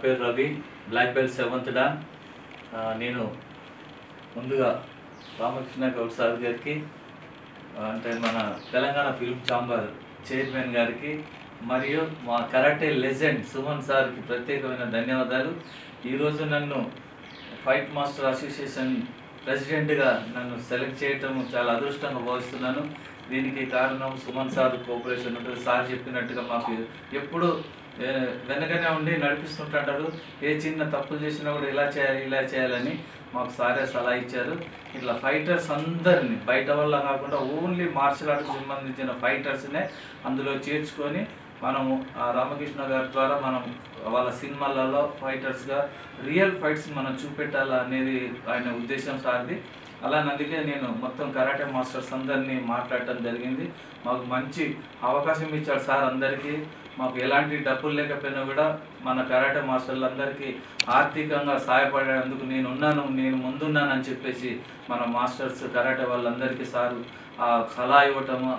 పేరు Ravi, black belt 7th don. నేను ముందుగా రామకృష్ణ గౌడ్ సార్ గారికి, అంటే మన తెలంగాణ ఫిల్మ్ ఛాంబర్ చైర్మన్ గారికి, మరియు మా కరాటే లెజెండ్ సుమన్ సార్కి ప్రత్యేకమైన ధన్యవాదాలు. ఈరోజు నన్ను ఫైట్ మాస్టర్ అసోసియేషన్ ప్రెసిడెంట్గా నన్ను సెలెక్ట్ చేయటం చాలా అదృష్టంగా భావిస్తున్నాను. దీనికి కారణం సుమన్ సార్ కోఆపరేషన్ ఉంటుంది. సార్ చెప్పినట్టుగా మాకు ఎప్పుడు వెనకనే ఉండి నడిపిస్తుంటాడు. ఏ చిన్న తప్పులు చేసినా కూడా ఇలా చేయాలి ఇలా చేయాలని మాకు సారే సలహా ఇచ్చారు. ఇట్లా ఫైటర్స్ అందరినీ బయట వల్ల కాకుండా ఓన్లీ మార్షల్ ఆర్ట్కి సంబంధించిన ఫైటర్స్నే అందులో చేర్చుకొని మనము రామకృష్ణ గారి ద్వారా మనం వాళ్ళ సినిమాలలో ఫైటర్స్గా రియల్ ఫైట్స్ మనం చూపెట్టాలా అనేది ఆయన ఉద్దేశం సార్ది. అందుకే నేను మొత్తం కరాటే మాస్టర్స్ అందరినీ మాట్లాడటం జరిగింది. మాకు మంచి అవకాశం ఇచ్చాడు సార్ అందరికీ. మాకు ఎలాంటి డబ్బులు లేకపోయినా కూడా మన కరాటే మాస్టర్లందరికీ ఆర్థికంగా సహాయపడేందుకు నేను ముందున్నానని చెప్పేసి మన మాస్టర్స్ కరాటే వాళ్ళందరికీ సారు సలహా ఇవ్వటము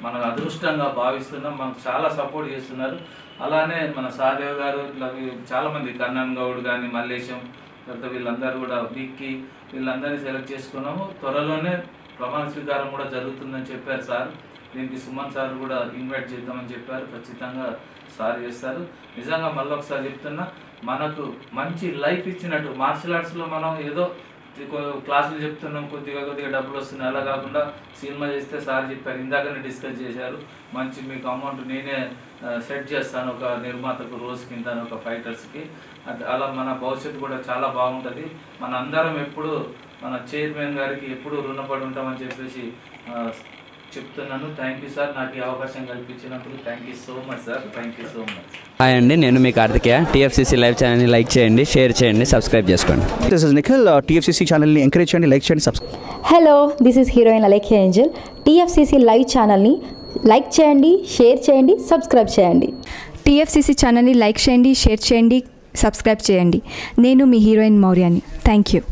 మనం అదృష్టంగా భావిస్తున్నాం. మనకు చాలా సపోర్ట్ చేస్తున్నారు. అలానే మన సాదేవ్ గారు, ఇట్లా చాలామంది కన్నన్ గౌడ్ కానీ, మల్లేశం, తర్వాత వీళ్ళందరూ కూడా విక్కీ, వీళ్ళందరినీ సెలెక్ట్ చేసుకున్నాము. త్వరలోనే ప్రమాణ స్వీకారం కూడా జరుగుతుందని చెప్పారు సార్. దీనికి సుమన్ సార్ కూడా ఇన్వైట్ చేద్దామని చెప్పారు. ఖచ్చితంగా సార్ చేస్తారు. నిజంగా మళ్ళీ ఒకసారి చెప్తున్నా, మనకు మంచి లైఫ్ ఇచ్చినట్టు మార్షల్ ఆర్ట్స్లో మనం ఏదో క్లాసులు చెప్తున్నాం, కొద్దిగా డబ్బులు వస్తున్నాయి, అలా కాకుండా సినిమా చేస్తే సార్ చెప్పారు, ఇందాకనే డిస్కస్ చేశారు, మంచి మీకు అమౌంట్ నేనే సెట్ చేస్తాను ఒక నిర్మాతకు రోజుకి ఇంత ఒక ఫైటర్స్కి. అలా మన భవిష్యత్తు కూడా చాలా బాగుంటుంది. మన అందరం ఎప్పుడు మన చైర్మన్ గారికి ఎప్పుడు రుణపడి ఉంటామని చెప్పేసి చెప్తున్నాను. థ్యాంక్ యూ సార్, నాకు ఈ అవకాశం కల్పించినందుకు. Thank you so much sir, thank you so much. Hi అండి, నేను మీ కార్తికేయ. టీఎఫ్సీసీ లైవ్ ఛానల్ని లైక్ చేయండి, షేర్ చేయండి, సబ్స్క్రైబ్ చేసుకోండి. This is Nikhil. టీఎఫ్సీసీ ఛానల్ని ఎంకరేజ్ చేయండి, లైక్ చేయండి, subscribe. Hello, this is heroine Alekhya Angel. TFCC live ఛానల్ని లైక్ చేయండి, షేర్ చేయండి, సబ్స్క్రైబ్ చేయండి. టీఎఫ్సీసీ ఛానల్ని లైక్ చేయండి, షేర్ చేయండి, సబ్స్క్రైబ్ చేయండి. నేను మీ హీరోయిన్ మౌర్యాని. Thank you.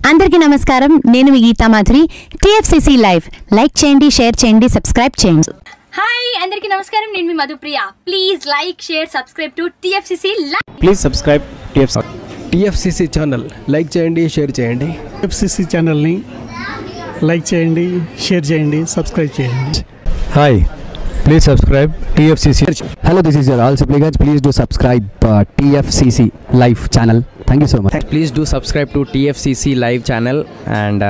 అందరికీ నమస్కారం, నేను మీ Gita Madhuri. TFCC live like చేయండి, షేర్ చేయండి, సబ్స్క్రైబ్ చేయండి. హాయ్ అందరికీ నమస్కారం, నేను మీ Madhupriya. Please like, share, subscribe to TFCC live. Please subscribe TFCC channel. Like చేయండి, షేర్ చేయండి. టీఎఫ్సీసీ ఛానల్ని లైక్ చేయండి, షేర్ చేయండి, సబ్స్క్రైబ్ చేయండి. Hi, please subscribe TFCC. Hello, this is your all supplicants. Please do subscribe TFCC live channel. Thank you so much. Please do subscribe to TFCC live channel and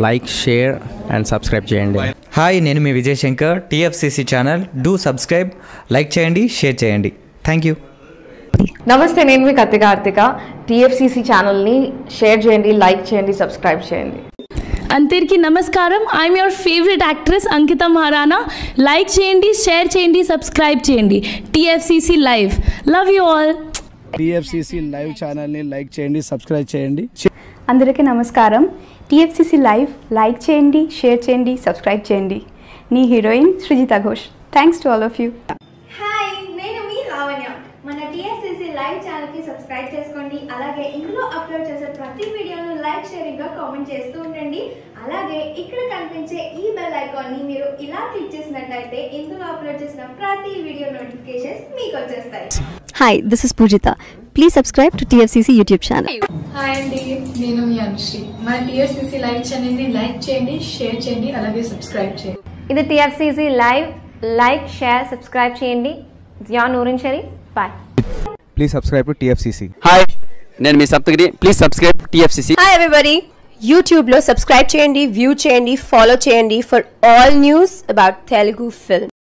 like, share and subscribe చేయండి. Hi, నేను మీ Vijay Shankar. TFCC channel do subscribe, like చేయండి, share చేయండి. Thank you. నమస్తే, నేను మీ Karthika. TFCC ఛానల్ని share చేయండి, లైక్ చేయండి, సబ్స్క్రైబ్ చేయండి. అందరికీ నమస్కారం, I'm your favourite actress Ankita Maharana. Like చేయండి, షేర్ చేయండి, సబ్స్క్రైబ్ చేయండి. TFCC live. Love you all. TFCC live ఛానల్ని లైక్ చేయండి, సబ్స్క్రైబ్ చేయండి. అందరికీ నమస్కారం. టీఎఫ్సీసీ లైవ్ లైక్ చేయండి, షేర్ చేయండి, సబ్స్క్రైబ్ చేయండి. నీ heroine Srujitha Ghosh. Thanks to all of you. Hi, నేను మీ లావణ్య. మన టీఎఫ్సీసీ లైవ్ ఛానల్కి సబ్స్క్రైబ్ చేసుకోండి. అలాగే ఇందులో అప్లోడ్ చేసే ప్రతి వీడియోను లైక్, షేరింగ్గా కామెంట్ చేస్తూ ఉండండి. అలాగే ఇక్కడ కనిపించే ఈ బెల్ ఐకాన్ని మీరు ఇలా క్లిక్ చేసినట్లయితే ఇందులో అప్లోడ్ చేసిన ప్రతి వీడియో నోటిఫికేషన్స్ మీకు వచ్చేస్తాయి. Hi, this is Poojitha. Please subscribe to TFCC YouTube channel. Hi అండి, నేను మీ అనుశ్రీ. మన టీఎఫ్సీసీ లైవ్ ఛానల్ని లైక్ చేయండి, షేర్ చేయండి, అలాగే సబ్స్క్రైబ్ చేయండి. ఇది TFCC live. Like, share, subscribe చేయండి. Jiya Noorin Shari. Bye. Please subscribe to TFCC. Hi, నేను మీ Saptagiri. Please subscribe TFCC. Hi everybody, యూట్యూబ్లో సబ్స్క్రైబ్ చేయండి, వ్యూ చేయండి, ఫాలో చేయండి for all news about Telugu film.